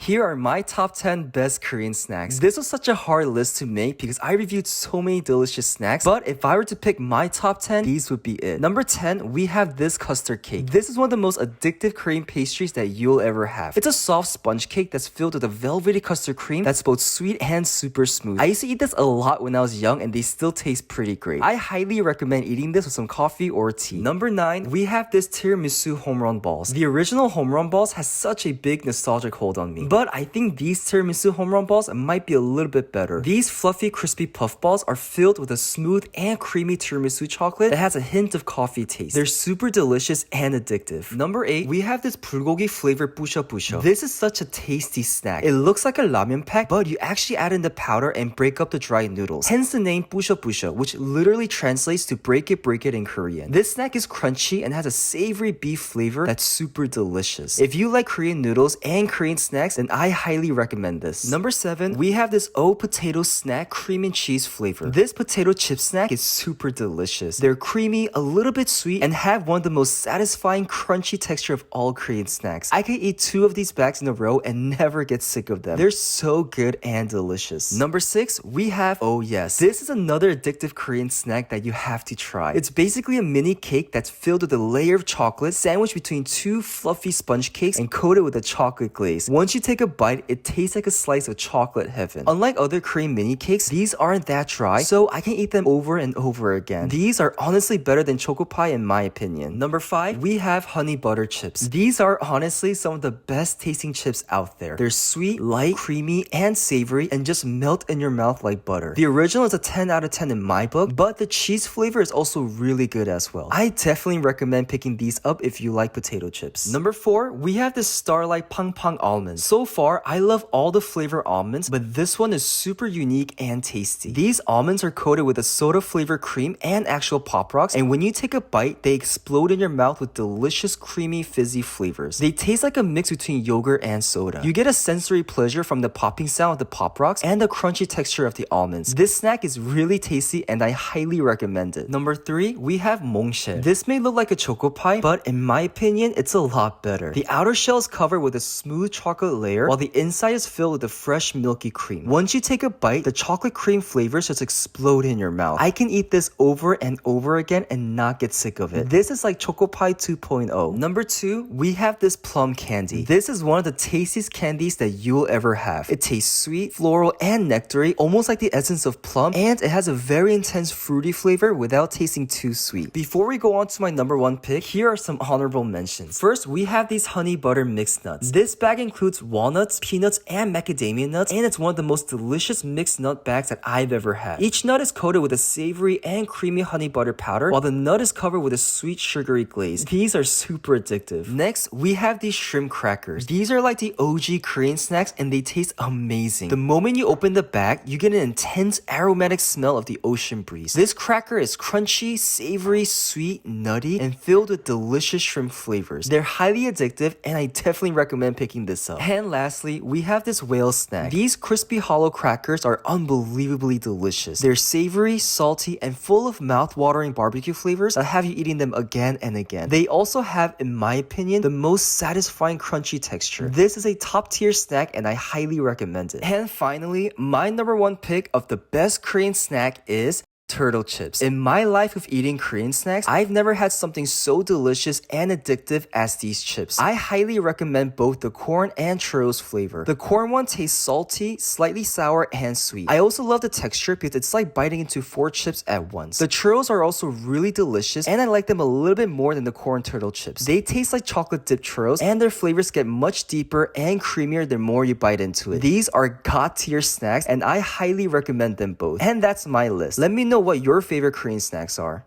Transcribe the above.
Here are my top 10 best Korean snacks. This was such a hard list to make because I reviewed so many delicious snacks, but if I were to pick my top 10, these would be it. Number 10, we have this custard cake. This is one of the most addictive Korean pastries that you'll ever have. It's a soft sponge cake that's filled with a velvety custard cream that's both sweet and super smooth. I used to eat this a lot when I was young and they still taste pretty great. I highly recommend eating this with some coffee or tea. Number 9, we have this tiramisu home run balls. The original home run balls has such a big nostalgic hold on me. But I think these tiramisu home run balls might be a little bit better. These fluffy, crispy puff balls are filled with a smooth and creamy tiramisu chocolate that has a hint of coffee taste. They're super delicious and addictive. Number 8, we have this bulgogi flavored Pusho Pusha. This is such a tasty snack. It looks like a ramen pack, but you actually add in the powder and break up the dry noodles. Hence the name Pusho Pusha, which literally translates to break it in Korean. This snack is crunchy and has a savory beef flavor that's super delicious. If you like Korean noodles and Korean snacks, then I highly recommend this. Number 7, we have this potato snack cream and cheese flavor. This potato chip snack is super delicious. They're creamy, a little bit sweet, and have one of the most satisfying crunchy texture of all Korean snacks. I could eat 2 of these bags in a row and never get sick of them. They're so good and delicious. Number 6, we have, oh yes, this is another addictive Korean snack that you have to try. It's basically a mini cake that's filled with a layer of chocolate sandwiched between 2 fluffy sponge cakes and coated with a chocolate glaze. Once you take a bite, it tastes like a slice of chocolate heaven. Unlike other Korean mini cakes, these aren't that dry, so I can eat them over and over again. These are honestly better than choco pie in my opinion. Number 5, we have honey butter chips. These are honestly some of the best tasting chips out there. They're sweet, light, creamy, and savory, and just melt in your mouth like butter. The original is a 10 out of 10 in my book, but the cheese flavor is also really good as well. I definitely recommend picking these up if you like potato chips. Number 4, we have the Starlight Pang Pang almonds. So far, I love all the flavor almonds, but this one is super unique and tasty. These almonds are coated with a soda flavored cream and actual Pop Rocks, and when you take a bite, they explode in your mouth with delicious creamy fizzy flavors. They taste like a mix between yogurt and soda. You get a sensory pleasure from the popping sound of the Pop Rocks and the crunchy texture of the almonds. This snack is really tasty and I highly recommend it. Number 3, we have Mongchen. This may look like a choco pie, but in my opinion, it's a lot better. The outer shell is covered with a smooth chocolate layer, while the inside is filled with a fresh milky cream. Once you take a bite, the chocolate cream flavors just explode in your mouth. I can eat this over and over again and not get sick of it. This is like Choco Pie 2.0. Number 2, we have this Plum Candy. This is one of the tastiest candies that you'll ever have. It tastes sweet, floral, and nectary, almost like the essence of plum, and it has a very intense fruity flavor without tasting too sweet. Before we go on to my number 1 pick, here are some honorable mentions. First, we have these honey butter mixed nuts. This bag includes walnuts, peanuts, and macadamia nuts, and it's one of the most delicious mixed nut bags that I've ever had. Each nut is coated with a savory and creamy honey butter powder, while the nut is covered with a sweet sugary glaze. These are super addictive. Next, we have these shrimp crackers. These are like the OG Korean snacks and they taste amazing. The moment you open the bag, you get an intense aromatic smell of the ocean breeze. This cracker is crunchy, savory, sweet, nutty, and filled with delicious shrimp flavors. They're highly addictive and I definitely recommend picking this up. And lastly, we have this whale snack. These crispy hollow crackers are unbelievably delicious. They're savory, salty, and full of mouth-watering barbecue flavors that have you eating them again and again. They also have, in my opinion, the most satisfying crunchy texture. This is a top-tier snack and I highly recommend it. And finally, my number 1 pick of the best Korean snack is turtle chips. In my life of eating Korean snacks, I've never had something so delicious and addictive as these chips. I highly recommend both the corn and churros flavor. The corn one tastes salty, slightly sour, and sweet. I also love the texture because it's like biting into 4 chips at once. The churros are also really delicious and I like them a little bit more than the corn turtle chips. They taste like chocolate dipped churros and their flavors get much deeper and creamier the more you bite into it. These are god tier snacks and I highly recommend them both. And that's my list. Let me know what your favorite Korean snacks are.